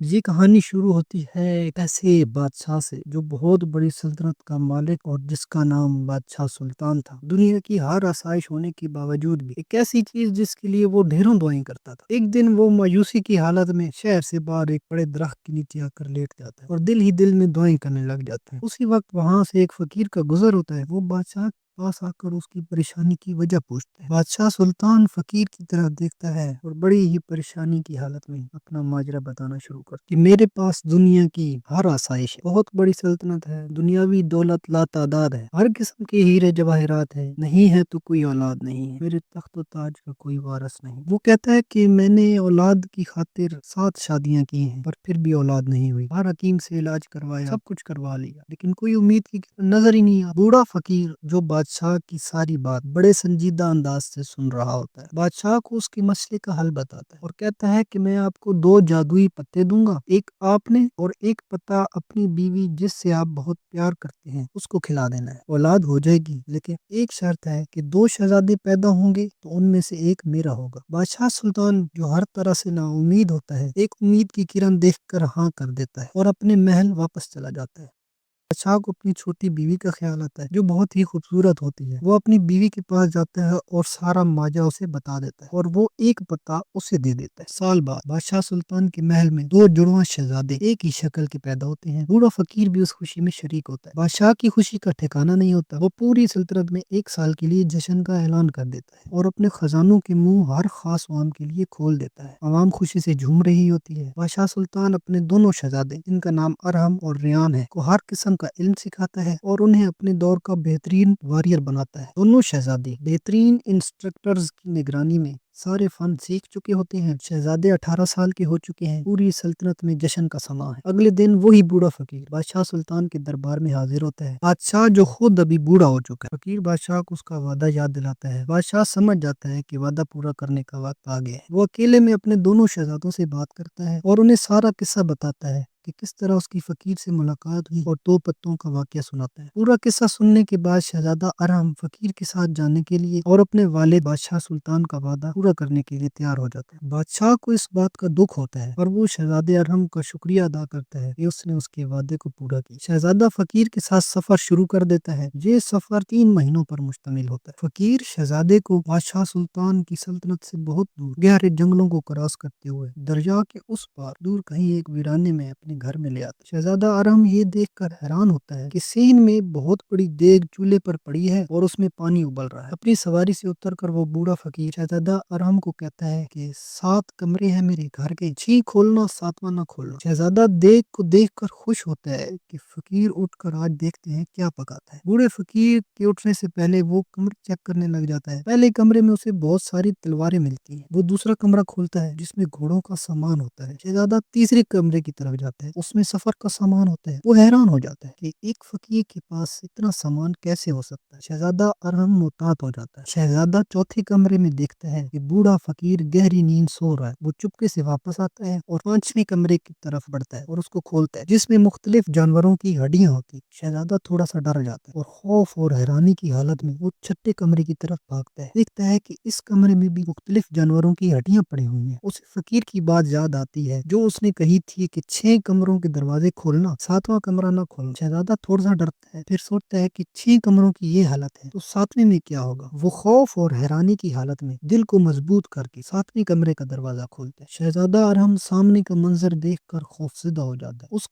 ये कहानी शुरू होती है एक ऐसे बादशाह से जो बहुत बड़ी सल्तनत का मालिक और जिसका नाम बादशाह सुल्तान था। दुनिया की हर आसाइश होने के बावजूद भी एक ऐसी चीज जिसके लिए वो ढेरों दुआएं करता था। एक दिन वो मायूसी की हालत में शहर से बाहर एक बड़े दरख्त के नीचे आकर लेट जाता है और दिल ही दिल में दुआएं करने लग जाता है। उसी वक्त वहां से एक फकीर का गुजर होता है। वो बादशाह के पास आकर उसकी परेशानी की वजह पूछता है। बादशाह सुल्तान फकीर की तरफ देखता है और बड़ी ही परेशानी की हालत में अपना माजरा बताना शुरू करता है कि मेरे पास दुनिया की हर आसाइश है, बहुत बड़ी सल्तनत है, दुनियावी दौलत ला तादाद है, हर किस्म के हीरे जवाहरात है, नहीं है तो कोई औलाद नहीं है, मेरे तख्त और ताज का कोई वारिस नहीं। वो कहता है कि मैंने औलाद की खातिर 7 शादियां की हैं पर फिर भी औलाद नहीं हुई, हर हकीम से इलाज करवाया, सब कुछ करवा लिया, लेकिन कोई उम्मीद की किरण नजर ही नहीं आ। बूढ़ा फकीर जो बादशाह की सारी बात बड़े संजीदा अंदाज से सुन रहा होता है, बादशाह को उसके मसले का हल बताता है और कहता है कि मैं आपको 2 जादुई पत्ते दूंगा, एक आपने और एक पत्ता अपनी बीवी जिससे आप बहुत प्यार करते हैं उसको खिला देना है, औलाद हो जाएगी, लेकिन एक शर्त है कि 2 शहजादे पैदा होंगे तो उनमें से एक मेरा होगा। बादशाह सुल्तान जो हर तरह से ना उम्मीद होता है, एक उम्मीद की किरण देखकर हाँ कर देता है और अपने महल वापस चला जाता है। बादशाह को अपनी छोटी बीवी का ख्याल आता है जो बहुत ही खूबसूरत होती है। वो अपनी बीवी के पास जाता है और सारा माजा उसे बता देता है और वो एक पत्ता उसे दे देता है। साल बाद बादशाह सुल्तान के महल में 2 जुड़वा शहजादे एक ही शक्ल के पैदा होते हैं। बूढ़ा फकीर भी उस खुशी में शरीक होता है। बादशाह की खुशी का ठिकाना नहीं होता। वो पूरी सल्तनत में 1 साल के लिए जश्न का ऐलान कर देता है और अपने खजानों के मुंह हर खास आवाम के लिए खोल देता है। आवाम खुशी से झूम रही होती है। बादशाह सुल्तान अपने दोनों शहजादे जिनका नाम अरहम और रियान है को हर किस्म का इल्म सिखाता है और उन्हें अपने दौर का बेहतरीन वॉरियर बनाता है। दोनों शहजादे बेहतरीन इंस्ट्रक्टर्स की निगरानी में सारे फन सीख चुके होते हैं। शहजादे 18 साल के हो चुके हैं। पूरी सल्तनत में जश्न का समा है। अगले दिन वही बूढ़ा फकीर बादशाह सुल्तान के दरबार में हाजिर होता है। बादशाह जो खुद अभी बूढ़ा हो चुका है, फकीर बादशाह को उसका वादा याद दिलाता है। बादशाह समझ जाता है कि वादा पूरा करने का वक्त आ गया है। वो अकेले में अपने दोनों शहजादों से बात करता है और उन्हें सारा किस्सा बताता है कि किस तरह उसकी फकीर से मुलाकात हुई और 2 पत्तों का वाकया सुनाता है। पूरा किस्सा सुनने के बाद शहजादा अरहम फकीर के साथ जाने के लिए और अपने वालिद बादशाह सुल्तान का वादा पूरा करने के लिए तैयार हो जाता है। बादशाह को इस बात का दुख होता है और वो शहजादे अरहम का शुक्रिया अदा करता है कि उसने उसके वादे को पूरा किया। शहजादा फकीर के साथ सफर शुरू कर देता है। ये सफर 3 महीनों पर मुश्तमिल होता है। फकीर शहजादे को बादशाह सुल्तान की सल्तनत से बहुत दूर गहरे जंगलों को क्रॉस करते हुए दरिया के उस पार दूर कहीं एक वीराने में अपने घर में ले आता है। शहजादा आराम ये देखकर हैरान होता है कि सीन में बहुत बड़ी देग चूल्हे पर पड़ी है और उसमें पानी उबल रहा है। अपनी सवारी से उतरकर वो बूढ़ा फकीर शहजादा आराम को कहता है कि 7 कमरे हैं मेरे घर के, 6 खोलना 7वां ना खोलना। शहजादा देग को देखकर खुश होता है कि फकीर उठकर आज देखते हैं क्या पकाता है। बूढ़े फकीर के उठने से पहले वो कमरे चेक करने लग जाता है। पहले कमरे में उसे बहुत सारी तलवारें मिलती हैं। वो दूसरा कमरा खोलता है जिसमें घोड़ों का सामान होता है। शहजादा तीसरे कमरे की तरफ जाता है, उसमें सफर का सामान होता है। वो हैरान हो जाता है कि एक फकीर के पास इतना सामान कैसे हो सकता है। शहजादा अरहम मुतात हो जाता है। शहजादा चौथे कमरे में देखता है कि बूढ़ा फकीर गहरी नींद सो रहा है। वो चुपके से वापस आता है और 5वें कमरे की तरफ बढ़ता है और उसको खोलता है जिसमें मुख्तलिफ जानवरों की हड्डियां होती है। शहजादा थोड़ा सा डर जाता है और खौफ और हैरानी की हालत में वो 6ठे कमरे की तरफ भागता है। देखता है कि इस कमरे में भी मुख्तलिफ जानवरों की हड्डियां पड़ी हुई हैं। उसे फकीर की बात याद आती है जो उसने कही थी कि 6 कमरों के दरवाजे खोलना, 7वां कमरा ना खोलना। शहजादा थोड़ा सा डरता है, फिर सोचता है कि 6 कमरों की ये हालत है तो 7वें में क्या होगा। वो खौफ और हैरानी की हालत में दिल को मजबूत करके 7वें कमरे का दरवाजा खोलता है। शहजादा अरहम सामने का मंजर देखकर खौफजदा हो जाता है। उस